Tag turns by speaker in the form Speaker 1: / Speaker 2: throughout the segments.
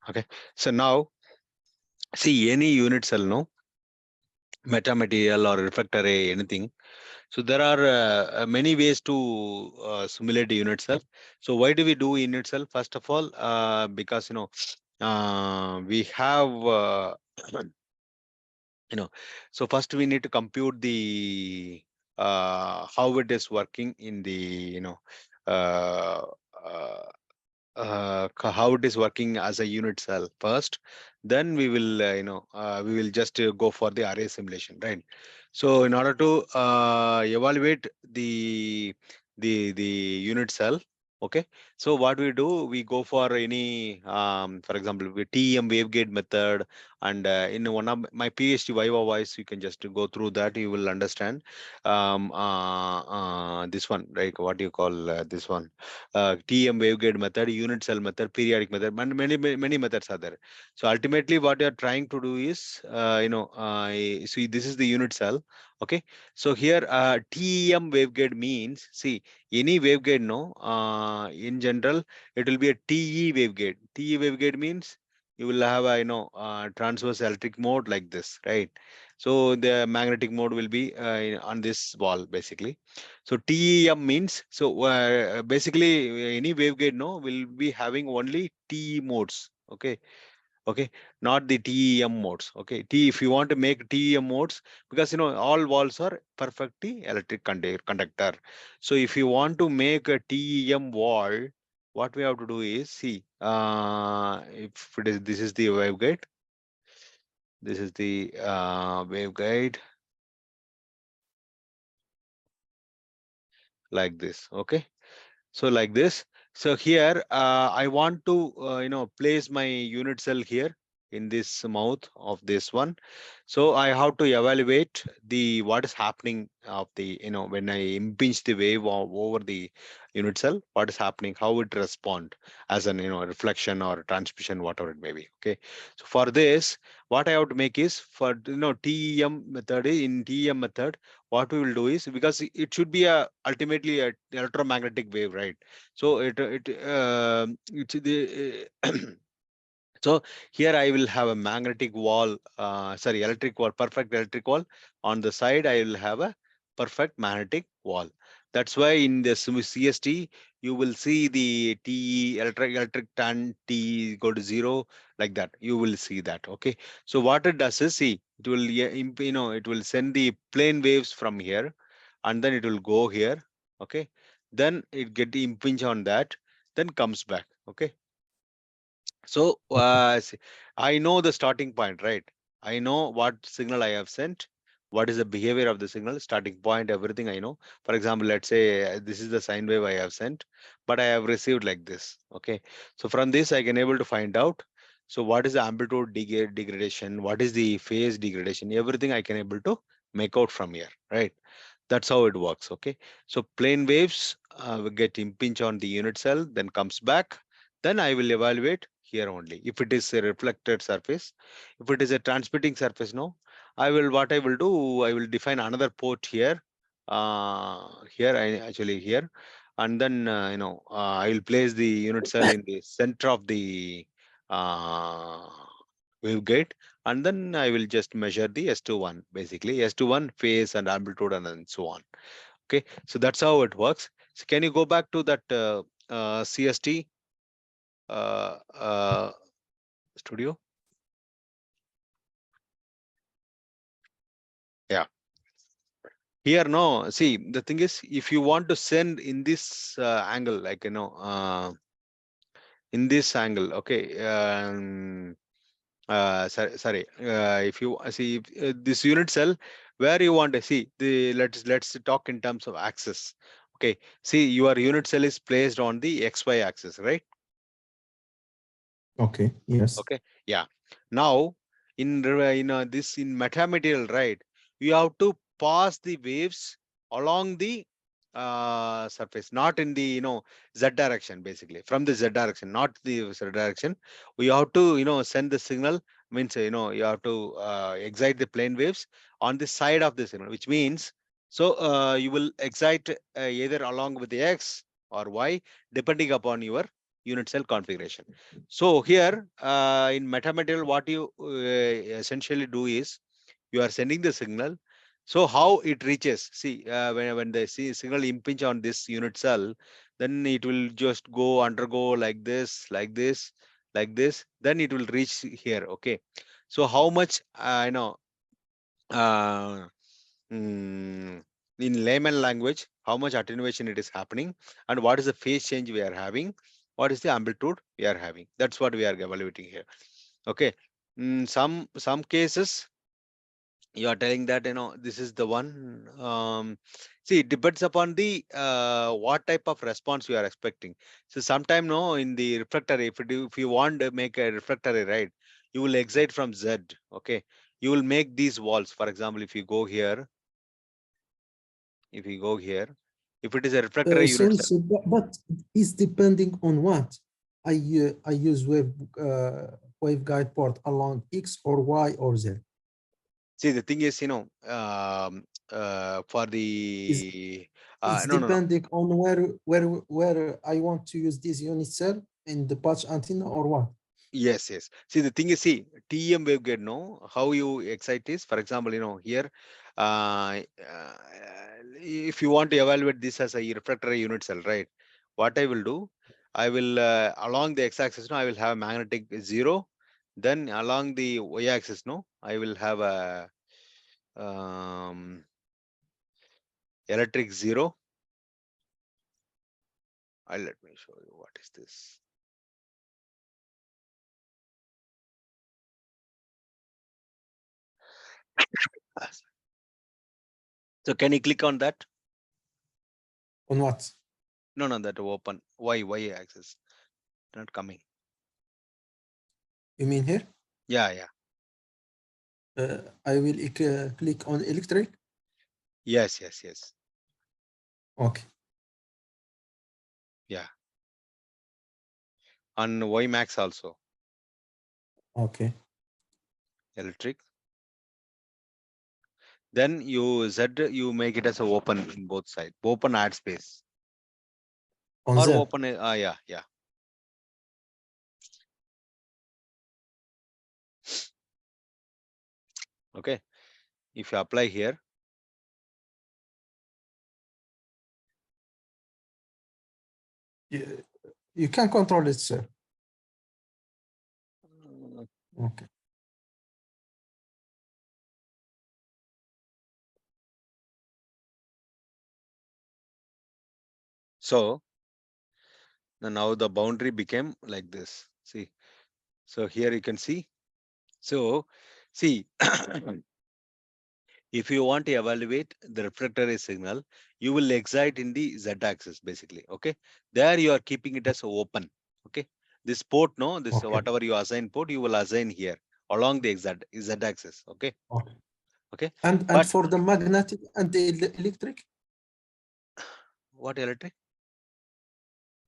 Speaker 1: Okay, so now see any unit cell, no, metamaterial or reflector array, anything. So there are many ways to simulate a unit cell. So why do we do unit cell? First of all, because we have you know so first we need to compute the how it is working in the uh, uh, how it is working as a unit cell first. Then we will we will just go for the array simulation, right? So in order to evaluate the unit cell, okay, so what we do, we go for any for example with TEM waveguide method. And in one of my PhD Viva voice, you can just go through that, you will understand this one, right? What do you call this one? TM waveguide method, unit cell method, periodic method, and many methods are there. So ultimately, what you are trying to do is, see, this is the unit cell. Okay, so here TEM waveguide means, see, any waveguide, no, in general, it will be a TE waveguide. TE waveguide means you will have a transverse electric mode like this, right? So the magnetic mode will be on this wall basically. So TEM means, so basically any waveguide, no, will be having only TE modes. Okay, okay, not the TEM modes. Okay, if you want to make TEM modes, because all walls are perfectly electric conductor. So if you want to make a TEM wall, what we have to do is, see, if it is, this is the waveguide. This is the waveguide like this. Okay. So like this. So here I want to place my unit cell here in this mouth of this one. So I have to evaluate the what is happening of the when I impinge the wave over the unit cell, what is happening, how it respond as an reflection or transmission, whatever it may be. Okay. So for this, what I have to make is, for TEM method, in TEM method, what we will do is, because it should be a ultimately a electromagnetic wave, right? So it's the so here I will have a magnetic wall, sorry, electric wall, perfect electric wall. On the side, I will have a perfect magnetic wall. That's why in the CST, you will see the T electric tan T equal to 0, like that. You will see that. Okay. So what it does is, see, it will, it will send the plane waves from here, and then it will go here. Okay. Then it get impinge on that, then comes back. Okay. So I know the starting point, right? I know what signal I have sent, what is the behavior of the signal, starting point, everything I know. For example, let's say this is the sine wave I have sent, but I have received like this. Okay. So from this, I can able to find out. So what is the amplitude degradation? What is the phase degradation? Everything I can able to make out from here, right? That's how it works. Okay. So plane waves will get impinge on the unit cell, then comes back. Then I will evaluate here only. If it is a reflected surface, if it is a transmitting surface, no, what I will do, I will define another port here. Here I actually here, and then I will place the unit cell in the center of the uh, waveguide, and then I will just measure the S21, basically S21 phase and amplitude and then so on. Okay, so that's how it works. So can you go back to that CST uh, uh, studio? Yeah. Here, no. See, the thing is, if you want to send in this angle, like in this angle, okay. Sorry. If you see this unit cell, where you want to see the, let's talk in terms of axis. Okay. See, your unit cell is placed on the XY axis, right?
Speaker 2: Okay. Yes.
Speaker 1: Okay. Yeah. Now, this in metamaterial, right? You have to pass the waves along the surface, not in the Z direction, basically from the Z direction, not the Z direction. We have to send the signal, means you have to excite the plane waves on the side of the signal, which means, so you will excite either along with the X or Y, depending upon your unit cell configuration. So here in metamaterial, what you essentially do is you are sending the signal. So how it reaches? See, when the signal impinge on this unit cell, then it will just go undergo like this, like this, like this. Then it will reach here. Okay. So how much uh, mm, in layman language, how much attenuation it is happening, and what is the phase change we are having, what is the amplitude we are having. That's what we are evaluating here. Okay. Some cases you are telling that this is the one. See, it depends upon the what type of response you are expecting. So sometime no in the reflector, if you want to make a reflectory, right, you will excite from Z. Okay, you will make these walls. For example, if you go here, if it is a reflectory unit
Speaker 2: Sorry,
Speaker 1: cell.
Speaker 2: sir, but it's depending on what? I use waveguide port along X or Y or Z.
Speaker 1: See, the thing is, for
Speaker 2: Is
Speaker 1: the
Speaker 2: it's
Speaker 1: no.
Speaker 2: depending on where I want to use this unit cell in the patch antenna or what?
Speaker 1: Yes, yes. See, the thing is, see, TEM waveguide, no, how you excite is, for example, here, if you want to evaluate this as a refractory unit cell, right? What I will do, I will, along the x-axis, no, I will have magnetic 0. Then along the y-axis, no, I will have a electric 0. Let me show you what is this. Ah, so can you click on that?
Speaker 2: On what?
Speaker 1: No, no, that open. Y axis not coming.
Speaker 2: You mean here?
Speaker 1: Yeah, yeah.
Speaker 2: I will click on electric.
Speaker 1: Yes, yes, yes.
Speaker 2: Okay.
Speaker 1: Yeah. On Ymax also
Speaker 2: Okay.
Speaker 1: electric. Then you make it as a open in both sides. Open add space
Speaker 2: On
Speaker 1: or
Speaker 2: Z.
Speaker 1: open. Yeah, yeah. Okay. If you apply here,
Speaker 2: You, you can control it, sir.
Speaker 1: uh,
Speaker 2: Okay.
Speaker 1: so now the boundary became like this. See, so here you can see. So see, if you want to evaluate the refractory signal, you will excite in the z-axis basically. Okay, there you are keeping it as open. Okay, this port, no, this
Speaker 2: Okay.
Speaker 1: whatever you assign port, you will assign here along the z-axis. Okay,
Speaker 2: Okay.
Speaker 1: okay,
Speaker 2: And
Speaker 1: but
Speaker 2: for the magnetic and the electric,
Speaker 1: what electric?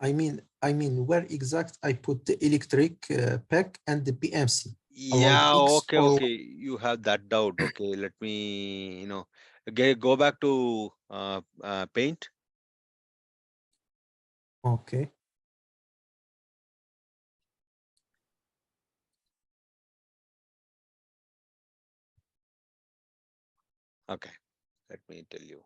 Speaker 2: I mean, where exact I put the electric pack and the PMC along
Speaker 1: Yeah,
Speaker 2: X
Speaker 1: okay,
Speaker 2: or
Speaker 1: okay. You have that doubt. Okay, let me, go back to paint.
Speaker 2: okay.
Speaker 1: Okay, let me tell you.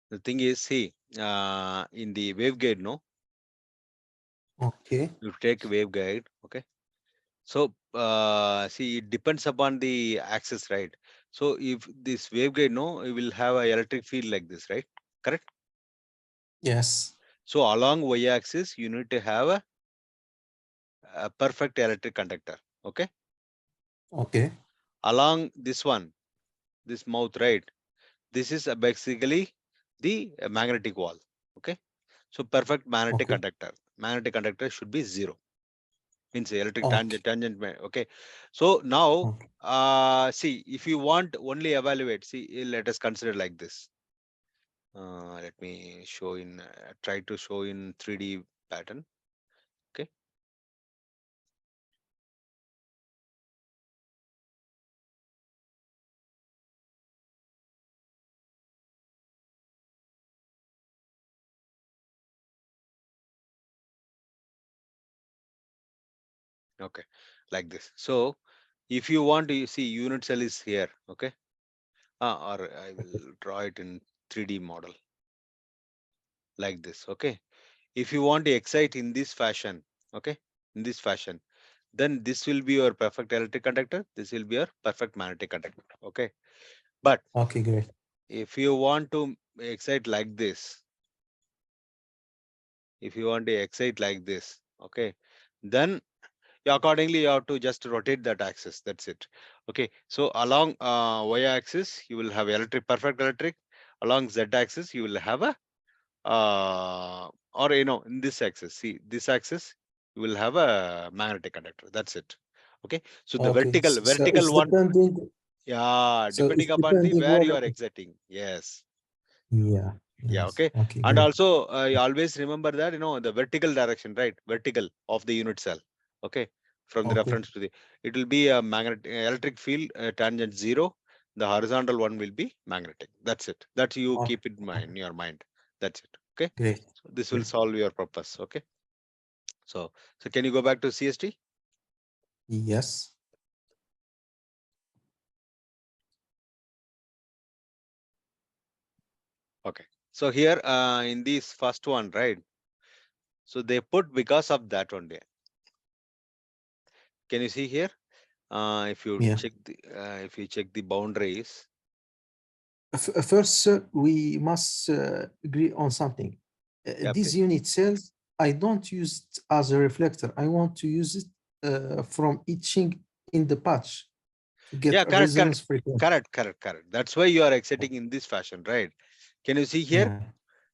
Speaker 1: The thing is, see, in the waveguide, no,
Speaker 2: Okay.
Speaker 1: you take waveguide. Okay. So, see, it depends upon the axis, right? So, if this waveguide, no, it will have a electric field like this, right? Correct.
Speaker 2: Yes.
Speaker 1: So, along y-axis, you need to have a perfect electric conductor. Okay.
Speaker 2: Okay.
Speaker 1: Along this one, this mouth, right? This is basically the magnetic wall. Okay. So, perfect magnetic
Speaker 2: Okay.
Speaker 1: conductor. Magnetic conductor should be 0. Means electric
Speaker 2: Okay.
Speaker 1: okay. So now
Speaker 2: Okay.
Speaker 1: see, if you want only evaluate, see, let us consider like this. Let me show in try to show in 3D pattern. Okay. Okay, like this. So if you want to see unit cell is here, okay, or I will draw it in 3D model like this. Okay, if you want to excite in this fashion, okay, in this fashion, then this will be your perfect electric conductor. This will be your perfect magnetic conductor. Okay, but
Speaker 2: Okay, great.
Speaker 1: if you want to excite like this, if you want to excite like this, okay, then accordingly you have to just rotate that axis. That's it. Okay, so along y-axis you will have electric, perfect electric. Along z-axis you will have a or in this axis, see this axis, you will have a magnetic conductor. That's it. Okay, so the
Speaker 2: Okay,
Speaker 1: vertical
Speaker 2: so
Speaker 1: vertical
Speaker 2: it's
Speaker 1: one,
Speaker 2: depending.
Speaker 1: yeah,
Speaker 2: So it's
Speaker 1: depending upon the
Speaker 2: depending
Speaker 1: where you
Speaker 2: on.
Speaker 1: are exiting. Yes.
Speaker 2: Yeah.
Speaker 1: Yeah,
Speaker 2: Yes.
Speaker 1: okay.
Speaker 2: Okay,
Speaker 1: And
Speaker 2: great.
Speaker 1: also, you always remember that, the vertical direction, right? Vertical of the unit cell. Okay. From the
Speaker 2: Okay.
Speaker 1: reference to the, it will be a magnetic electric field tangent zero. The horizontal one will be magnetic. That's it. That you
Speaker 2: Okay.
Speaker 1: keep it
Speaker 2: Okay.
Speaker 1: in your mind. That's it. Okay.
Speaker 2: Great.
Speaker 1: So this will
Speaker 2: Great.
Speaker 1: solve your purpose. Okay. So can you go back to CST?
Speaker 2: Yes.
Speaker 1: Okay. So here, in this first one, right? So they put because of that only. Can you see here?
Speaker 2: Yeah.
Speaker 1: If you check the boundaries.
Speaker 2: First, we must agree on something.
Speaker 1: Yeah,
Speaker 2: These
Speaker 1: please.
Speaker 2: unit cells, I don't use it as a reflector. I want to use it from etching in the patch to get
Speaker 1: Yeah,
Speaker 2: a
Speaker 1: correct, correct,
Speaker 2: resonance frequency.
Speaker 1: correct. That's why you are exiting in this fashion, right? Can you see here?
Speaker 2: Yeah.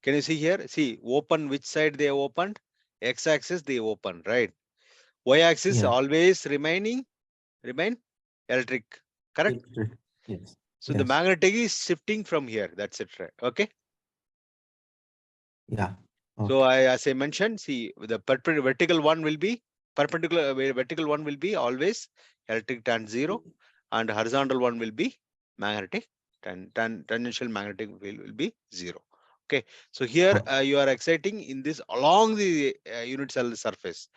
Speaker 1: Can you see here? See, open which side they opened? X-axis they open, right? Y-axis
Speaker 2: Yeah.
Speaker 1: always remain electric, correct?
Speaker 2: Electric. Yes.
Speaker 1: So the
Speaker 2: Yes.
Speaker 1: magnetic is shifting from here. That's it, right? Okay.
Speaker 2: Yeah.
Speaker 1: So
Speaker 2: Okay.
Speaker 1: as I mentioned, see the vertical one will be perpendicular. Vertical one will be always electric tan zero, and horizontal one will be magnetic tangential magnetic will be zero. Okay. So here
Speaker 2: Okay.
Speaker 1: you are exciting in this along the unit cell surface.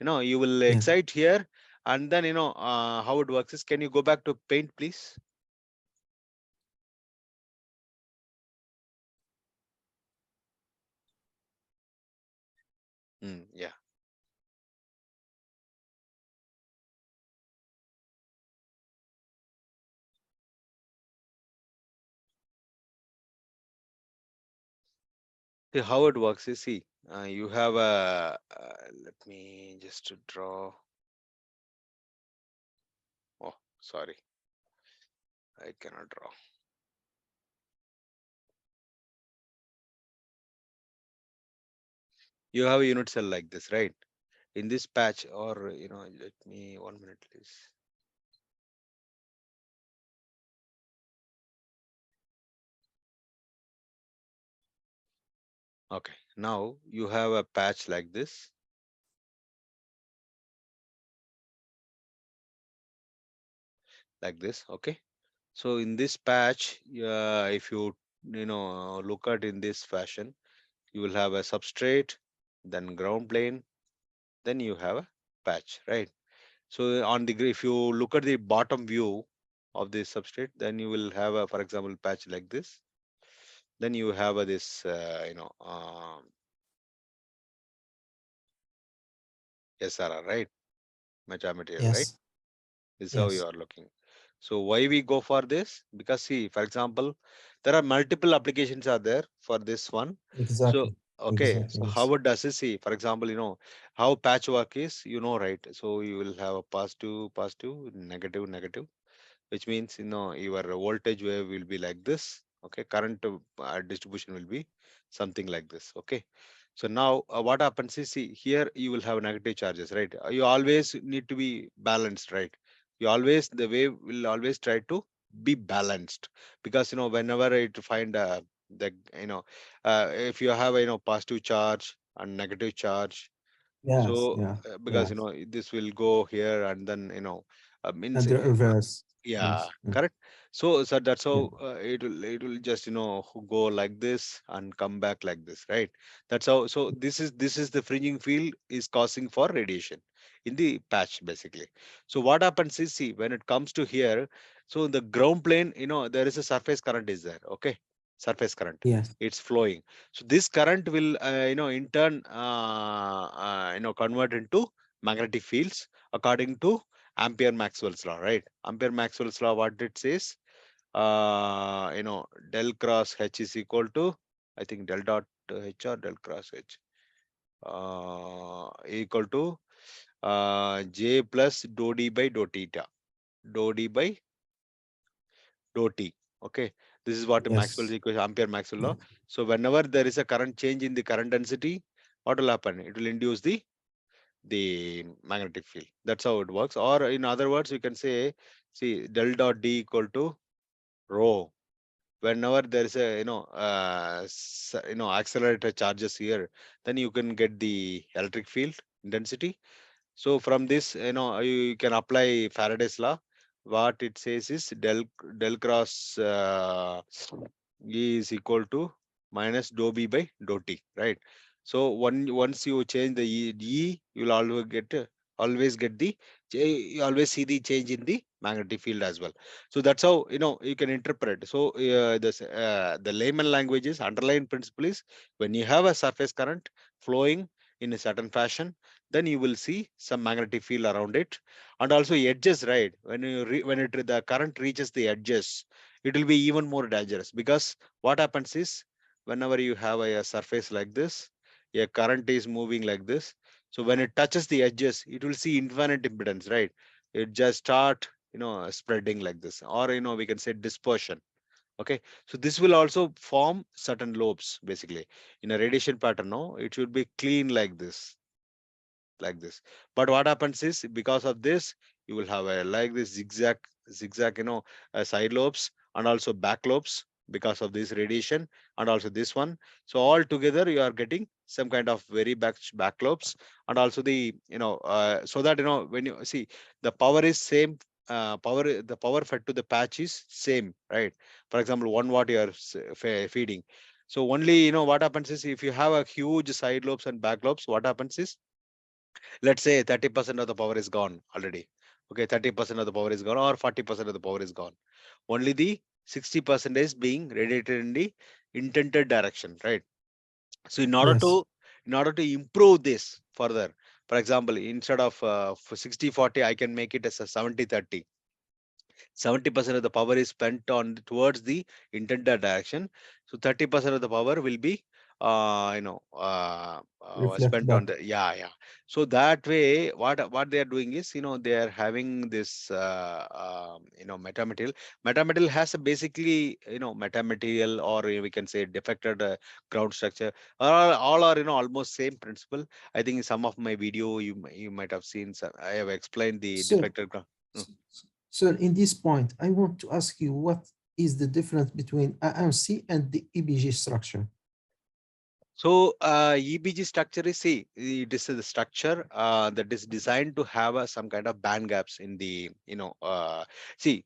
Speaker 1: You will
Speaker 2: Yes.
Speaker 1: excite here, and then how it works is. Can you go back to paint, please? Yeah. See how it works is, see, you have a, let me just draw. Oh, sorry, I cannot draw. You have a unit cell like this, right? In this patch, or let me 1 minute, please. Okay, now you have a patch like this. Okay, so in this patch, if you look at in this fashion, you will have a substrate, then ground plane, then you have a patch, right? So if you look at the bottom view of this substrate, then you will have a, for example, patch like this. Then you have a, this, SRR, right? Metamaterial, right?
Speaker 2: Yes.
Speaker 1: This is how you
Speaker 2: Yes.
Speaker 1: are looking. So why we go for this? Because see, for example, there are multiple applications are there for this one. So
Speaker 2: Exactly.
Speaker 1: okay,
Speaker 2: Exactly.
Speaker 1: so
Speaker 2: Yes.
Speaker 1: how it does is, see, for example, how patchwork is, right? So you will have a positive, positive, negative, negative, which means your voltage wave will be like this. Okay, current distribution will be something like this. Okay, so now what happens is, see, here you will have negative charges, right? You always need to be balanced, right? The wave will always try to be balanced, because whenever it find the if you have positive charge and negative charge,
Speaker 2: Yes.
Speaker 1: so
Speaker 2: Yeah.
Speaker 1: because
Speaker 2: Yes.
Speaker 1: this will go here, and then means
Speaker 2: And the reverse.
Speaker 1: yeah,
Speaker 2: Yes. Mm.
Speaker 1: correct. So that's
Speaker 2: Yeah.
Speaker 1: how it will just go like this and come back like this, right? That's how. So this is the fringing field is causing for radiation. in the patch basically. So what happens is, see, when it comes to here, so the ground plane, there is a surface current is there. Okay, surface current,
Speaker 2: Yes.
Speaker 1: it's flowing. So this current will in turn convert into magnetic fields according to Ampere Maxwell's law, right? Ampere Maxwell's law, what it says, del cross H is equal to, I think, del dot H or del cross H, equal to J plus dou D by dou theta, dou D by dou T. Okay, this is what Maxwell's
Speaker 2: Yes.
Speaker 1: equation, Ampere Maxwell law. So whenever there is a current change in the current density, what will happen? It will induce the magnetic field. That's how it works. Or in other words, you can say, see, del dot D equal to rho. Whenever there is a accelerated charges here, then you can get the electric field intensity. So from this, you can apply Faraday's law. What it says is del cross E is equal to minus dou B by dou T, right? So once you change the you will always get you always see the change in the magnetic field as well. So that's how you can interpret. So the layman language is, underlying principle is, when you have a surface current flowing in a certain fashion, then you will see some magnetic field around it. And also edges, right? When the current reaches the edges, it will be even more dangerous, because what happens is, whenever you have a surface like this, a current is moving like this. So when it touches the edges, it will see infinite impedance, right? It just start spreading like this, or we can say dispersion. Okay, so this will also form certain lobes basically in a radiation pattern. No, it should be clean like this, like this. But what happens is, because of this, you will have a like this zigzag side lobes, and also back lobes, because of this radiation, and also this one. So all together you are getting some kind of very back lobes. And also so that when you see, the power is same, the power fed to the patch is same, right? For example, 1 watt you are feeding. So only what happens is, if you have a huge side lobes and back lobes, what happens is, let's say 30% of the power is gone already. Okay, 30% of the power is gone, or 40% of the power is gone. Only the 60% is being radiated in the intended direction, right? So
Speaker 2: Yes.
Speaker 1: in order to improve this further, for example, instead of for 60/40, I can make it as a 70/30. 70% of the power is spent on towards the intended direction. So 30% of the power will be
Speaker 2: Reflect
Speaker 1: spent on
Speaker 2: back.
Speaker 1: the, yeah. So that way, what they are doing is, they are having this metamaterial. Metamaterial has a basically metamaterial, or we can say defected ground structure. All are almost same principle. I think in some of my video, you might have seen some, I have explained the
Speaker 2: So,
Speaker 1: defected ground.
Speaker 2: s- so in this point, I want to ask you, what is the difference between AMC and the EBG structure?
Speaker 1: So EBG structure is, see, it is the structure that is designed to have some kind of band gaps in the see,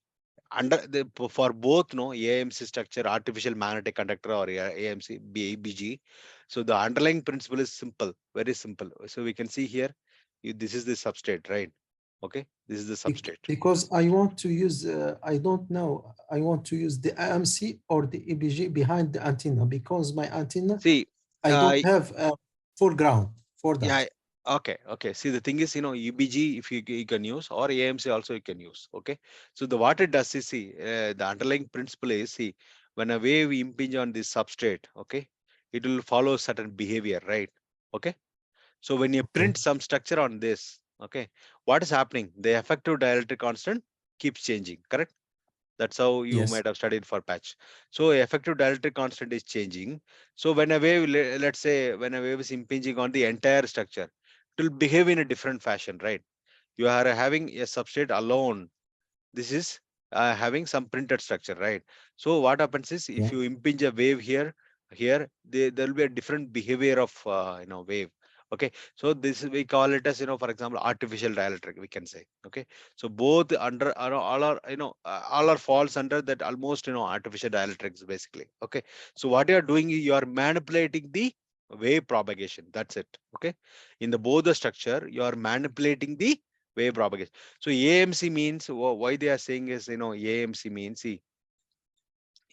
Speaker 1: for both AMC structure, artificial magnetic conductor, or AMC EBG. So the underlying principle is simple, very simple. So we can see here, this is the substrate, right? Okay, this is the substrate.
Speaker 2: Because I want to use, I don't know, I want to use the AMC or the EBG behind the antenna, because my antenna,
Speaker 1: See,
Speaker 2: I
Speaker 1: uh,
Speaker 2: don't have a foreground for
Speaker 1: yeah.
Speaker 2: that.
Speaker 1: Okay. See, the thing is, UBG, if you can use, or AMC also you can use. Okay. So the what it does is, see, the underlying principle is, see, when a wave impinge on this substrate, okay, it will follow certain behavior, right? Okay. So when you
Speaker 2: Okay.
Speaker 1: print some structure on this, okay, what is happening? The effective dielectric constant keeps changing, correct? That's how you
Speaker 2: Yes.
Speaker 1: might have studied for patch. So effective dielectric constant is changing. So when a wave, let's say, when a wave is impinging on the entire structure, it will behave in a different fashion, right? You are having a substrate alone. This is having some printed structure, right? So what happens is, if
Speaker 2: Yeah.
Speaker 1: you impinge a wave here, there will be a different behavior of wave. Okay, so this we call it as, for example, artificial dielectric, we can say. Okay, so both under all are all are falls under that, almost artificial dielectrics basically. Okay, so what you are doing is, you are manipulating the wave propagation. That's it. Okay. In the both the structure, you are manipulating the wave propagation. So AMC means why they are saying is, AMC means, see,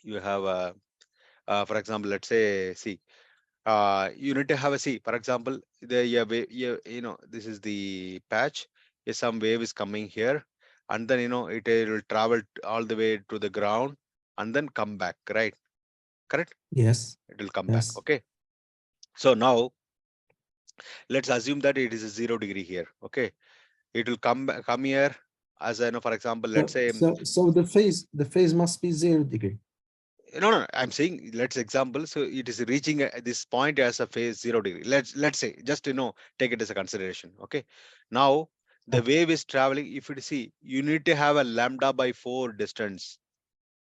Speaker 1: you have a, for example, let's say, see, you need to have a, see, for example, the, yeah, this is the patch. Some wave is coming here, and then, it will travel all the way to the ground and then come back, right? Correct?
Speaker 2: Yes.
Speaker 1: It will come back.
Speaker 2: Yes.
Speaker 1: Okay. So now let's assume that it is a 0 degree here. Okay. It will come here as I know, for example, let's
Speaker 2: So
Speaker 1: say,
Speaker 2: so the phase must be 0 degree.
Speaker 1: no, no, I'm saying, let's example. So it is reaching this point as a phase 0 degree. Let's say, just, take it as a consideration. Okay. Now the
Speaker 2: Okay.
Speaker 1: wave is traveling. If you see, you need to have a lambda by 4 distance.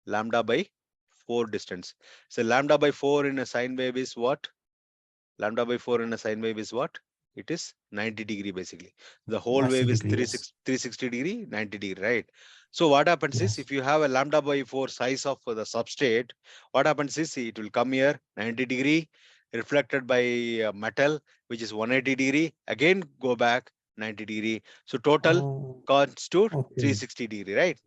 Speaker 1: Lambda by 4 distance. So lambda by 4 in a sine wave is what? Lambda by 4 in a sine wave is what? It is 90 degree basically. The whole
Speaker 2: 90
Speaker 1: wave is
Speaker 2: degree. Yes.
Speaker 1: 360 degree, 90 degree, right? So what happens is,
Speaker 2: Yes.
Speaker 1: if you have a lambda by 4 size of the substrate, what happens is, see, it will come here 90 degree, reflected by metal, which is 180 degree, again go back 90 degree. So total
Speaker 2: Oh,
Speaker 1: constitute
Speaker 2: okay.
Speaker 1: 360 degree, right?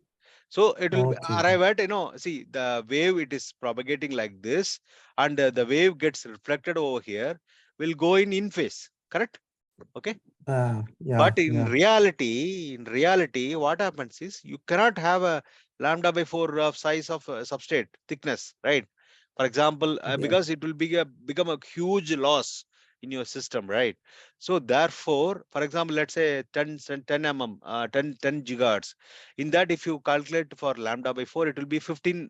Speaker 1: So it will
Speaker 2: Okay.
Speaker 1: arrive at, see, the wave, it is propagating like this, and the wave gets reflected over here, will go in phase, correct? Okay.
Speaker 2: Yeah.
Speaker 1: But in
Speaker 2: Yeah.
Speaker 1: reality, what happens is, you cannot have a lambda by 4 of size of substrate thickness, right? For example,
Speaker 2: Yeah.
Speaker 1: because it will become a huge loss in your system, right? So therefore, for example, let's say 10 gigahertz. In that, if you calculate for lambda by 4, it will be 15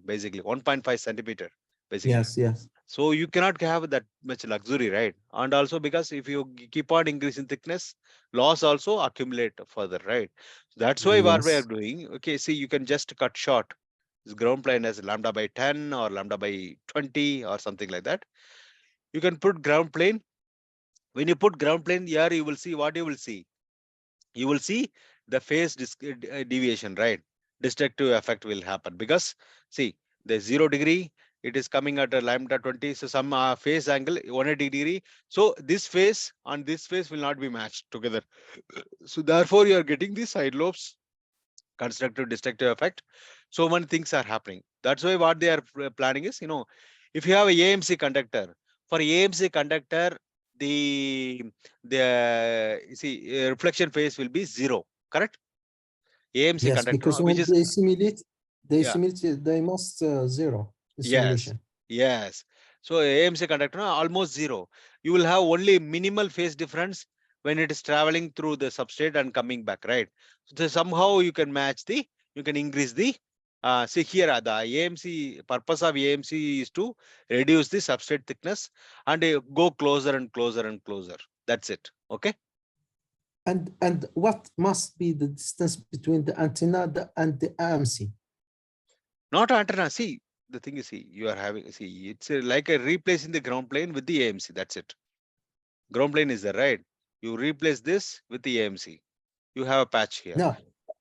Speaker 1: basically 1.5 centimeter, basically.
Speaker 2: Yes. Yes.
Speaker 1: So you cannot have that much luxury, right? And also, because if you keep on increasing thickness, loss also accumulate further, right? That's why what we are
Speaker 2: Yes.
Speaker 1: doing. Okay, see, you can just cut short this ground plane as lambda by 10 or lambda by 20 or something like that. You can put ground plane. When you put ground plane here, you will see what you will see. You will see the phase deviation, right? Destructive effect will happen because, see, the 0 degree, it is coming at a lambda 20, so some phase angle 180 degree. So this phase and this phase will not be matched together. So therefore, you are getting the side lobes, constructive destructive effect. So many things are happening. That's why what they are planning is, if you have a AMC conductor, for AMC conductor, the you see, reflection phase will be 0, correct? AMC
Speaker 2: Yes.
Speaker 1: conductor,
Speaker 2: Because
Speaker 1: which
Speaker 2: when
Speaker 1: is, yeah,
Speaker 2: they must zero the
Speaker 1: yes,
Speaker 2: simulation.
Speaker 1: yes. So AMC conductor almost 0. You will have only minimal phase difference when it is traveling through the substrate and coming back, right? So somehow you can match the, you can increase the, see here, the AMC, purpose of AMC is to reduce the substrate thickness and go closer and closer and closer. That's it. Okay.
Speaker 2: And what must be the distance between the antenna and the AMC?
Speaker 1: Not antenna. See, the thing is, see, you are having, see, it's like a replacing the ground plane with the AMC. That's it. Ground plane is there, right? You replace this with the AMC. You have a patch here.
Speaker 2: No,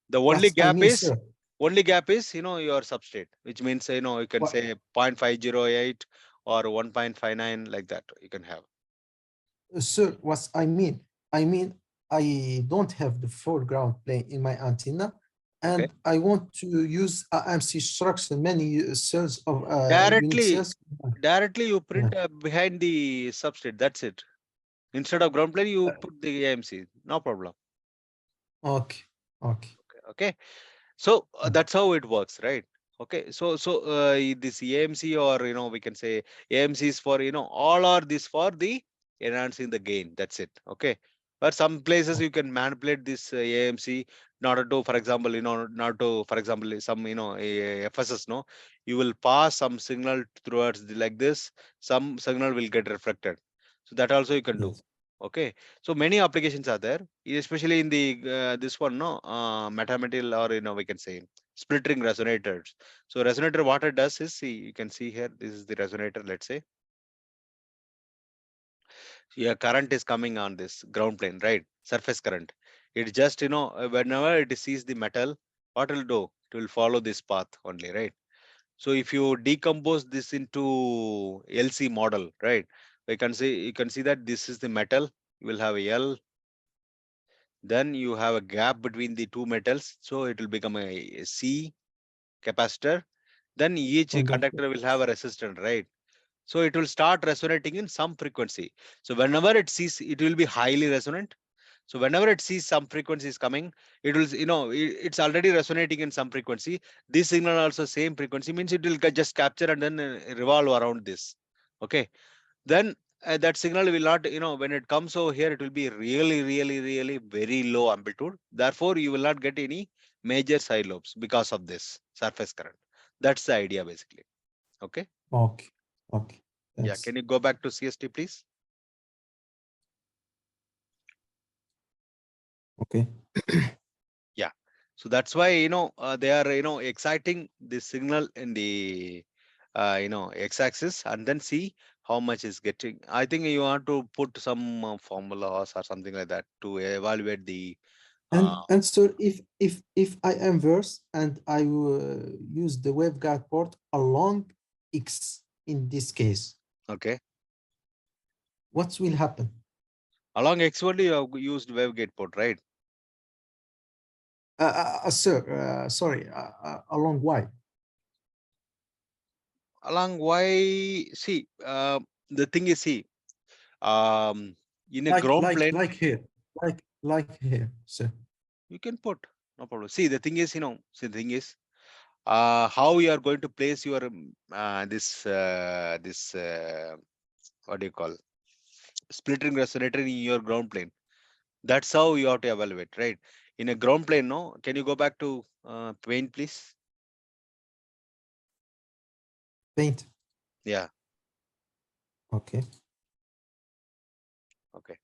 Speaker 1: The only
Speaker 2: what I
Speaker 1: gap
Speaker 2: mean,
Speaker 1: is,
Speaker 2: sir,
Speaker 1: your substrate, which means, you can
Speaker 2: what,
Speaker 1: say 0.508 or 1.59, like that you can have.
Speaker 2: sir, what I mean, I don't have the foreground plane in my antenna,
Speaker 1: Okay.
Speaker 2: and I want to use AMC structure, many cells of unit
Speaker 1: Directly,
Speaker 2: cells.
Speaker 1: directly you
Speaker 2: Yeah.
Speaker 1: print behind the substrate. That's it. Instead of ground plane, you put the AMC. No problem.
Speaker 2: Okay. Okay.
Speaker 1: Okay. So
Speaker 2: Okay.
Speaker 1: that's how it works, right? Okay. This AMC, or we can say AMC is for, all are this for the enhancing the gain. That's it. Okay. But some places you can manipulate this AMC in order to, for example, not to, for example, some, FSS, no, you will pass some signal towards like this, some signal will get reflected. So that also you can do.
Speaker 2: Yes.
Speaker 1: Okay. So many applications are there, especially in the this one, no, metamaterial, or we can say splittering resonators. So resonator, what it does is, see, you can see here, this is the resonator. Let's say, yeah, current is coming on this ground plane, right? Surface current. It just, whenever it sees the metal, what will do? It will follow this path only, right? So if you decompose this into LC model, right? You can see that this is the metal. You will have a L, then you have a gap between the two metals, so it will become a C capacitor. Then each
Speaker 2: Conductor.
Speaker 1: conductor will have a resistor, right? So it will start resonating in some frequency. So whenever it sees, it will be highly resonant. So whenever it sees some frequency is coming, it will, it's already resonating in some frequency. This signal also same frequency, means it will just capture and then revolve around this. Okay. Then that signal will not, when it comes over here, it will be really, really, really very low amplitude. Therefore, you will not get any major side lobes because of this surface current. That's the idea basically. Okay.
Speaker 2: Okay. Okay.
Speaker 1: Yeah.
Speaker 2: Thanks.
Speaker 1: Can you go back to CST, please?
Speaker 2: Okay.
Speaker 1: Yeah. So that's why, they are, exciting the signal in the, x-axis, and then see how much is getting. I think you want to put some formulas or something like that to evaluate the, uh,
Speaker 2: And so if I inverse and I use the waveguide port along X in this case,
Speaker 1: okay.
Speaker 2: what will happen?
Speaker 1: Along X only you have used wavegate port, right?
Speaker 2: Sir, sorry, along Y.
Speaker 1: Along Y, see, the thing is, see, um, in a ground plane,
Speaker 2: Like here, like here, sir.
Speaker 1: you can put, no problem. See, the thing is, see, the thing is, how you are going to place your this what do you call, splitting resonator in your ground plane. That's how you have to evaluate, right? In a ground plane, no. Can you go back to plane, please?
Speaker 2: Paint.
Speaker 1: Yeah.
Speaker 2: Okay.
Speaker 1: Okay.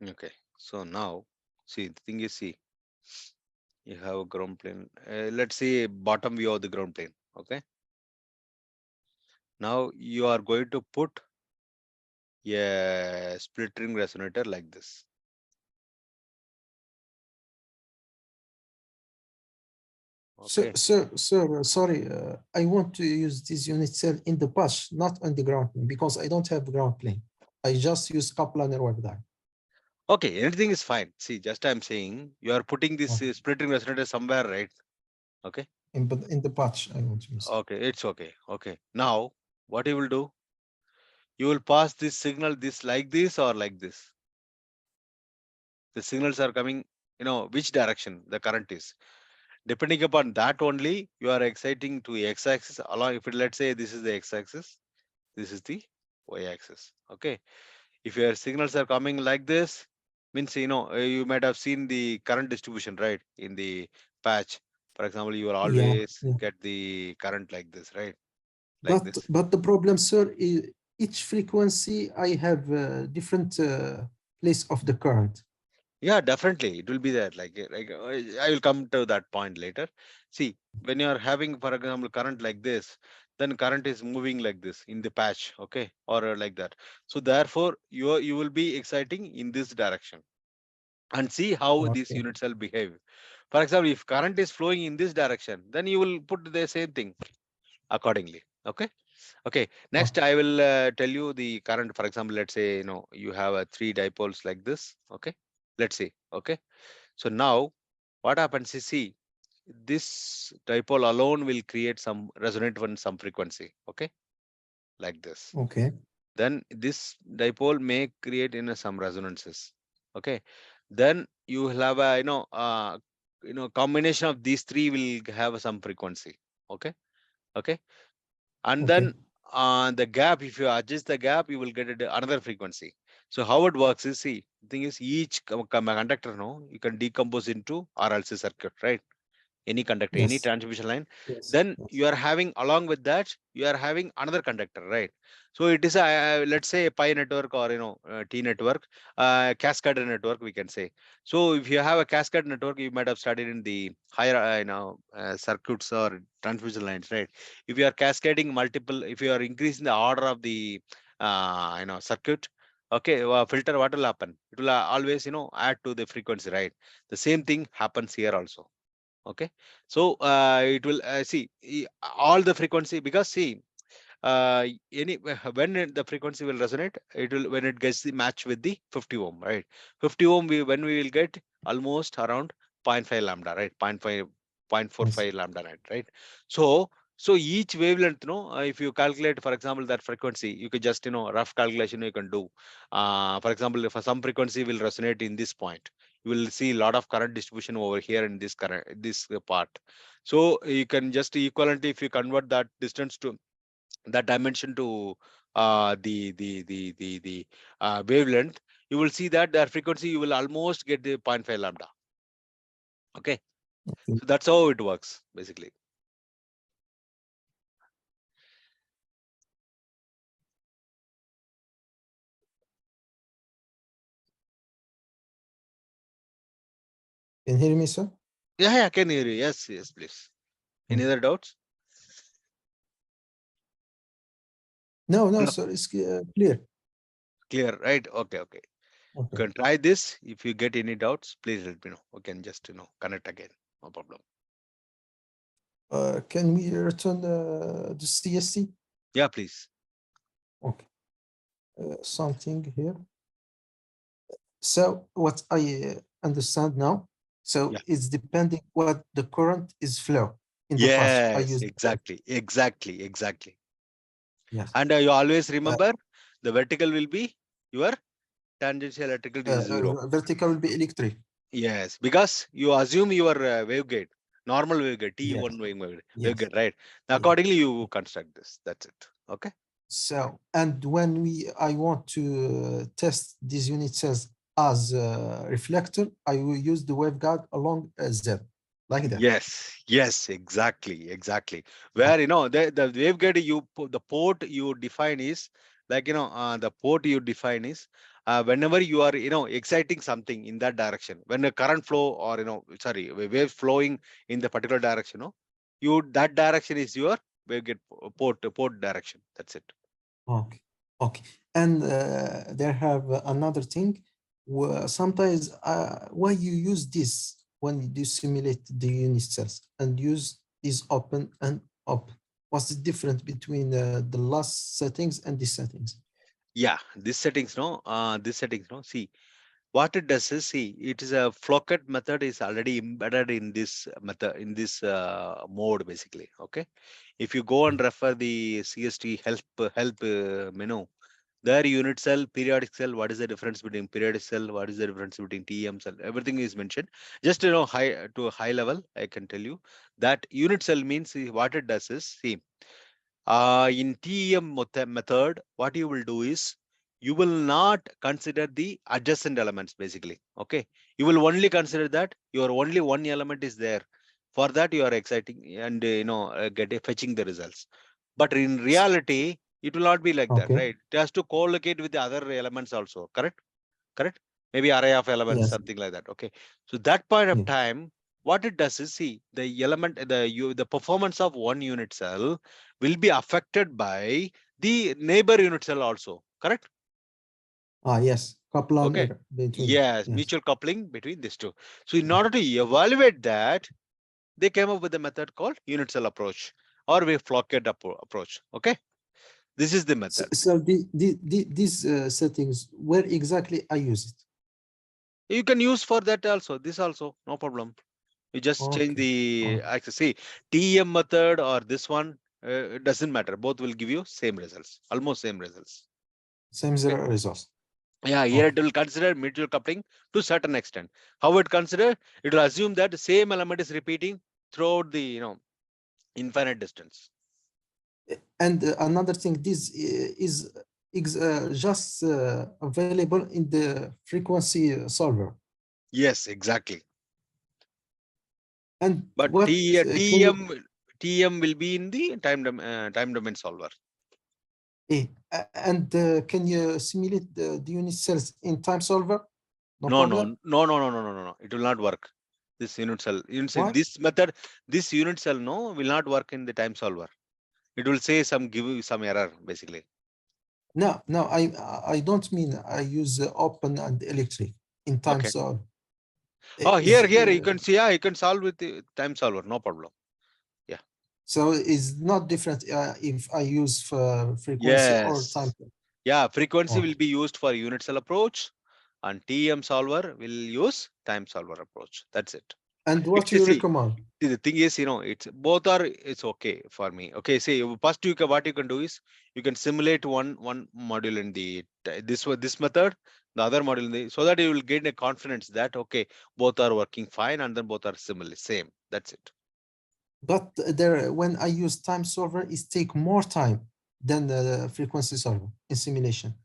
Speaker 1: Okay. So now, see, the thing is, see, you have a ground plane. Let's say bottom view of the ground plane. Okay. Now you are going to put a split ring resonator like this. Okay.
Speaker 2: Sorry, I want to use this unit cell in the patch, not on the ground plane, because I don't have ground plane. I just use coplanar waveguide.
Speaker 1: Okay. Anything is fine. See, just I'm saying you are putting this
Speaker 2: Okay.
Speaker 1: split ring resonator somewhere, right? Okay.
Speaker 2: In the patch, I want to use.
Speaker 1: Okay. It's okay. Okay. Now, what you will do? You will pass this signal this like this or like this. The signals are coming, which direction the current is. Depending upon that only, you are exciting to x-axis along. If it, let's say this is the x-axis, this is the y-axis. Okay. If your signals are coming like this, means, you might have seen the current distribution, right? In the patch. For example, you will
Speaker 2: Yeah,
Speaker 1: always
Speaker 2: yeah.
Speaker 1: get the current like this, right? Like
Speaker 2: But
Speaker 1: this.
Speaker 2: but the problem, sir, is each frequency I have a different place of the current.
Speaker 1: Yeah, definitely. It will be there. I will come to that point later. See, when you are having, for example, current like this, then current is moving like this in the patch, okay, or like that. So therefore, you will be exciting in this direction and see how these
Speaker 2: Okay,
Speaker 1: units will behave. For example, if current is flowing in this direction, then you will put the same thing accordingly. Okay. Okay. Next,
Speaker 2: okay,
Speaker 1: I will tell you the current. For example, let's say you have a three dipoles like this. Okay. Let's see. Okay. So now what happens is, see, this dipole alone will create some resonate on some frequency. Okay. Like this.
Speaker 2: okay,
Speaker 1: Then this dipole may create in some resonances. Okay. Then you will have a, combination of these three will have some frequency. Okay. Okay. And
Speaker 2: okay,
Speaker 1: then the gap, if you adjust the gap, you will get another frequency. So how it works is, see, the thing is, each conductor, no, you can decompose into RLC circuit, right? Any conductor, any
Speaker 2: yes,
Speaker 1: transmission line.
Speaker 2: yes,
Speaker 1: Then
Speaker 2: yes.
Speaker 1: you are having, along with that, you are having another conductor, right? So it is a, let's say, a pi network, or T network, cascade network, we can say. So if you have a cascade network, you might have studied in the higher circuits or transmission lines, right? If you are cascading multiple, if you are increasing the order of the circuit, Okay, filter, what will happen? It will always, add to the frequency, right? The same thing happens here also. Okay, so it will see all the frequency, because see, any when the frequency will resonate, it will when it gets the match with the 50 ohm, right? 50 ohm, when we will get almost around zero point 0.5 lambda, right? Zero point 0.5, zero point
Speaker 2: Yes.
Speaker 1: 0.45 lambda, right? So each wavelength, if you calculate, for example, that frequency, you could just, rough calculation you can do. For example, if some frequency will resonate in this point, you will see a lot of current distribution over here in this current, this part. So you can just equivalently, if you convert that distance to that dimension to the wavelength, you will see that their frequency, you will almost get the zero point 0.5 lambda. Okay,
Speaker 2: Okay.
Speaker 1: so that's how it works basically.
Speaker 2: Can you hear me, sir?
Speaker 1: Yeah, yeah, I can hear you. Yes, yes, please. Any
Speaker 2: Mm.
Speaker 1: other doubts?
Speaker 2: No, no,
Speaker 1: No,
Speaker 2: sir. It's clear.
Speaker 1: clear, right? Okay, okay. You
Speaker 2: Okay.
Speaker 1: can try this. If you get any doubts, please let me know. We can just, connect again. No problem.
Speaker 2: Can we return the CST?
Speaker 1: Yeah, please.
Speaker 2: Okay. Something here. So what I understand now, so
Speaker 1: Yeah.
Speaker 2: it's depending what the current is flow. In the past, I
Speaker 1: Yes,
Speaker 2: used,
Speaker 1: exactly, exactly, exactly.
Speaker 2: yes,
Speaker 1: And you always
Speaker 2: uh,
Speaker 1: remember the vertical will be your tangential electrical is zero.
Speaker 2: vertical will be electric.
Speaker 1: Yes, because you assume your waveguide, normal waveguide,
Speaker 2: Yes,
Speaker 1: T1
Speaker 2: yes,
Speaker 1: waveguide, right?
Speaker 2: yes.
Speaker 1: Accordingly, you construct this. That's it. Okay.
Speaker 2: So, and when I want to test these unit cells as a reflector, I will use the waveguide along Z, like that.
Speaker 1: Yes, yes, exactly, exactly.
Speaker 2: Oh,
Speaker 1: Where the waveguide the port you define is like the port you define is whenever you are exciting something in that direction, when a current flow or sorry, wave flowing in the particular direction, you that direction is your waveguide port direction. That's it.
Speaker 2: okay, okay. And there have another thing. Sometimes why you use this when you simulate the unit cells and use is open and open. What's the difference between the last settings and these settings?
Speaker 1: Yeah, this settings, no. See, what it does is, see, it is a flocket method is already embedded in this method, in this mode basically. Okay, if you go and refer the CST help menu, there unit cell, periodic cell, what is the difference between periodic cell, what is the difference between TM cell, everything is mentioned. Just high to a high level, I can tell you that unit cell means, see, what it does is, see, in TEM method, what you will do is you will not consider the adjacent elements basically. Okay, you will only consider that your only one element is there. For that, you are exciting and fetching the results. But in reality, it will not be like that,
Speaker 2: Okay.
Speaker 1: right? It has to co-locate with the other elements also. Correct? Correct? Maybe array of elements,
Speaker 2: Yes.
Speaker 1: something like that. Okay, so that point of
Speaker 2: Yeah.
Speaker 1: time, what it does is, see, the element, the performance of one unit cell will be affected by the neighbor unit cell also. Correct?
Speaker 2: Ah, yes. Kaplan
Speaker 1: Okay,
Speaker 2: error between.
Speaker 1: yes,
Speaker 2: Yes.
Speaker 1: mutual coupling between these two. So in order to evaluate that, they came up with a method called unit cell approach or wave flocket approach. Okay, this is the
Speaker 2: So,
Speaker 1: method.
Speaker 2: so these settings, where exactly I use it?
Speaker 1: You can use for that also, this also, no problem. You just change
Speaker 2: Okay.
Speaker 1: the
Speaker 2: Okay.
Speaker 1: access. See, TEM method or this one, it doesn't matter. Both will give you same results, almost same results.
Speaker 2: Same
Speaker 1: Okay.
Speaker 2: zero results.
Speaker 1: Yeah, here
Speaker 2: Okay.
Speaker 1: it will consider mutual coupling to certain extent. How it consider? It will assume that the same element is repeating throughout the infinite distance.
Speaker 2: And another thing, this is just available in the frequency solver.
Speaker 1: Yes, exactly.
Speaker 2: And
Speaker 1: But
Speaker 2: what can you
Speaker 1: TEM will be in the time domain solver.
Speaker 2: and can you simulate the unit cells in time solver? No
Speaker 1: No, no,
Speaker 2: problem.
Speaker 1: no, no, no, no, no, no, no. It will not work. This unit cell,
Speaker 2: Why?
Speaker 1: this method, this unit cell, no, will not work in the time solver. It will say some give you some error basically.
Speaker 2: No, I don't mean I use open and electric in time
Speaker 1: Okay.
Speaker 2: solve.
Speaker 1: Oh,
Speaker 2: Is
Speaker 1: here you can see, yeah, you can solve with the time solver, no problem. Yeah.
Speaker 2: so it's not different if I use frequency or time.
Speaker 1: Yes. Yeah, frequency will
Speaker 2: Okay.
Speaker 1: be used for unit cell approach, and TM solver will use time solver approach. That's it.
Speaker 2: And what
Speaker 1: It's a
Speaker 2: you
Speaker 1: see.
Speaker 2: recommend?
Speaker 1: The thing is, it's both are it's okay for me. Okay, see, first what you can do is you can simulate one module in the this method, the other module in the, so that you will gain a confidence that okay, both are working fine and then both are similar, same. That's it.
Speaker 2: But there, when I use time solver, it take more time than the frequency solver in simulation.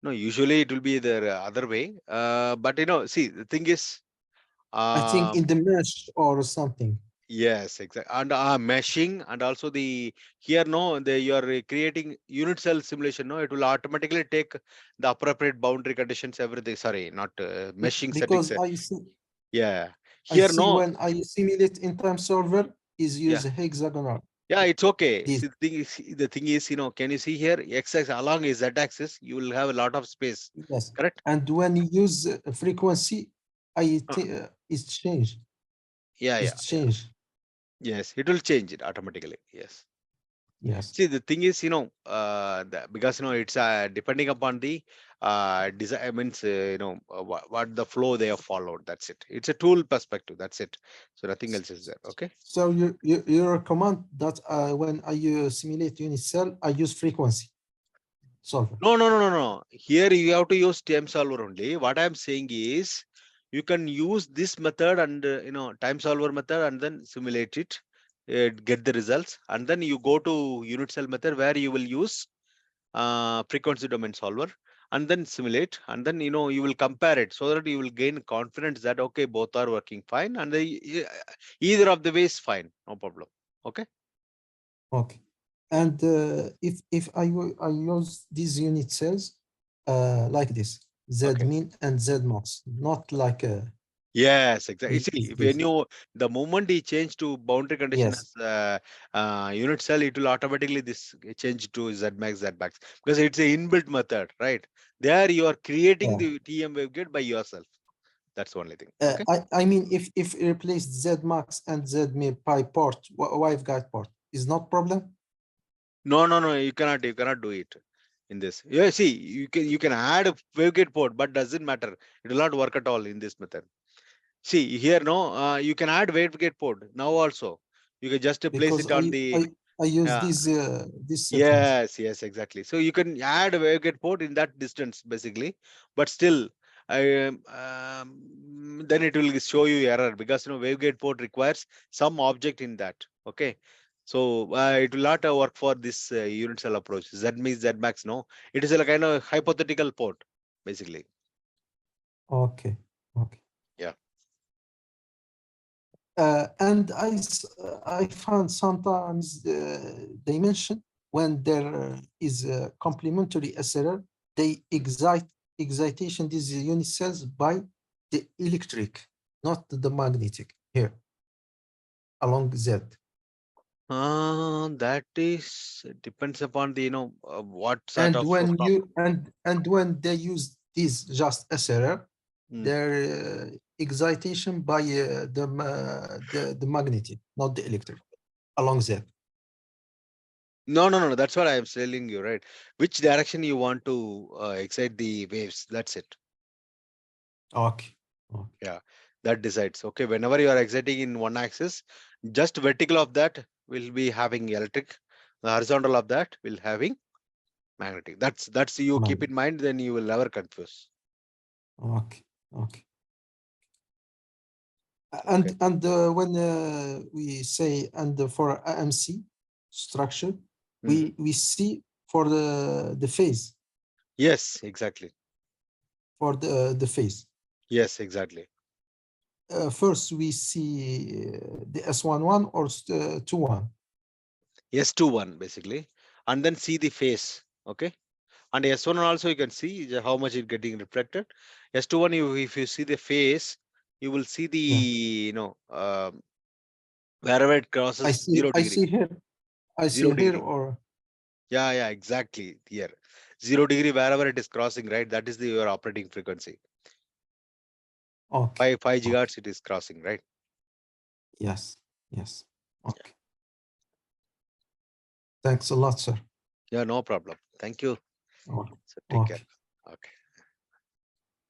Speaker 1: No, usually it will be the other way. But see, the thing is,
Speaker 2: I think
Speaker 1: um,
Speaker 2: in the mesh or something.
Speaker 1: yes, exactly. And meshing, and also the here no, you are creating unit cell simulation. No, it will automatically take the appropriate boundary conditions, everything. Sorry, not meshing settings.
Speaker 2: Because
Speaker 1: Yeah,
Speaker 2: I
Speaker 1: here
Speaker 2: see
Speaker 1: no.
Speaker 2: when I simulate in time solver is
Speaker 1: Yeah,
Speaker 2: use hexagonal.
Speaker 1: yeah, it's okay.
Speaker 2: This
Speaker 1: See, the thing is, can you see here? X-axis along is Z-axis, you will have a lot of space.
Speaker 2: yes.
Speaker 1: Correct?
Speaker 2: And when you use frequency,
Speaker 1: Uh,
Speaker 2: it's change.
Speaker 1: yeah, yeah,
Speaker 2: It's
Speaker 1: yeah.
Speaker 2: change.
Speaker 1: Yes, it will change it automatically. Yes.
Speaker 2: Yes.
Speaker 1: See, the thing is, because it's depending upon the design. I means, what the flow they have followed. That's it. It's a tool perspective. That's it. So nothing else is there. Okay.
Speaker 2: So you recommend that when I simulate unit cell, I use frequency solver
Speaker 1: No, no, no, no, no. Here you have to use time solver only. What I'm saying is, you can use this method and time solver method and then simulate it, get the results, and then you go to unit cell method where you will use frequency domain solver and then simulate, and then you will compare it so that you will gain confidence that okay, both are working fine, and either of the way is fine, no problem. Okay.
Speaker 2: Okay.
Speaker 1: Yeah.
Speaker 2: And if I use these unit cells like this, Z
Speaker 1: Okay.
Speaker 2: min and Z max, not like
Speaker 1: Yes, exactly. See, when
Speaker 2: this.
Speaker 1: the moment you change to boundary condition
Speaker 2: Yes.
Speaker 1: as unit cell, it will automatically this change to Z max, Z max, because it's a inbuilt method, right? There you are creating
Speaker 2: Yeah.
Speaker 1: the TM waveguide by yourself. That's the only thing. Okay.
Speaker 2: I mean, if replace Z max and Z min by port, waveguide port is not problem
Speaker 1: No, no, no, you cannot do it in this. Yeah, see, you can add a waveguide port, but doesn't matter. It will not work at all in this method. See here, no, you can add waveguide port now also. You can just place
Speaker 2: because
Speaker 1: it on the
Speaker 2: I use
Speaker 1: uh,
Speaker 2: these settings.
Speaker 1: yes, yes, exactly. So you can add a waveguide port in that distance basically, but still, then it will show you error because waveguide port requires some object in that. Okay, so it will not work for this unit cell approach. Z means Z max. No, it is a kind of hypothetical port basically.
Speaker 2: Okay. Okay.
Speaker 1: Yeah.
Speaker 2: And I found sometimes they mention when there is a complementary SLR, they excitation these unit cells by the electric, not the magnetic here along Z.
Speaker 1: That is depends upon the what sort
Speaker 2: And
Speaker 1: of
Speaker 2: when
Speaker 1: prop.
Speaker 2: when they use this just SLR,
Speaker 1: Hmm.
Speaker 2: their excitation by the magnetic, not the electric along Z.
Speaker 1: No, no, no, no. That's what I am telling you, right? Which direction you want to excite the waves? That's it.
Speaker 2: Okay. Okay.
Speaker 1: Yeah, that decides. Okay, whenever you are exciting in one axis, just vertical of that will be having electric. The horizontal of that will having magnetic. That's you keep in mind. Then you will never confuse.
Speaker 2: Okay, okay.
Speaker 1: Okay.
Speaker 2: And when we say and for AMC structure,
Speaker 1: Hmm.
Speaker 2: we see for the phase
Speaker 1: Yes, exactly.
Speaker 2: for the phase.
Speaker 1: Yes, exactly.
Speaker 2: First we see the S11 or 21.
Speaker 1: S two one basically, and then see the face. Okay. And S1 also you can see how much it getting reflected. S21, if you see the face, you will see the
Speaker 2: Yeah,
Speaker 1: wherever it crosses zero
Speaker 2: I
Speaker 1: degree.
Speaker 2: see here, I see
Speaker 1: Zero
Speaker 2: here
Speaker 1: degree.
Speaker 2: or
Speaker 1: Yeah, yeah, exactly. Here. 0 degree wherever it is crossing, right? That is the your operating frequency.
Speaker 2: Okay.
Speaker 1: 5
Speaker 2: Okay.
Speaker 1: gigahertz it is crossing, right?
Speaker 2: Yes. Yes. Okay. Thanks a lot, sir.
Speaker 1: Yeah, no problem. Thank you.
Speaker 2: Okay.
Speaker 1: So take care.
Speaker 2: Okay.
Speaker 1: Okay.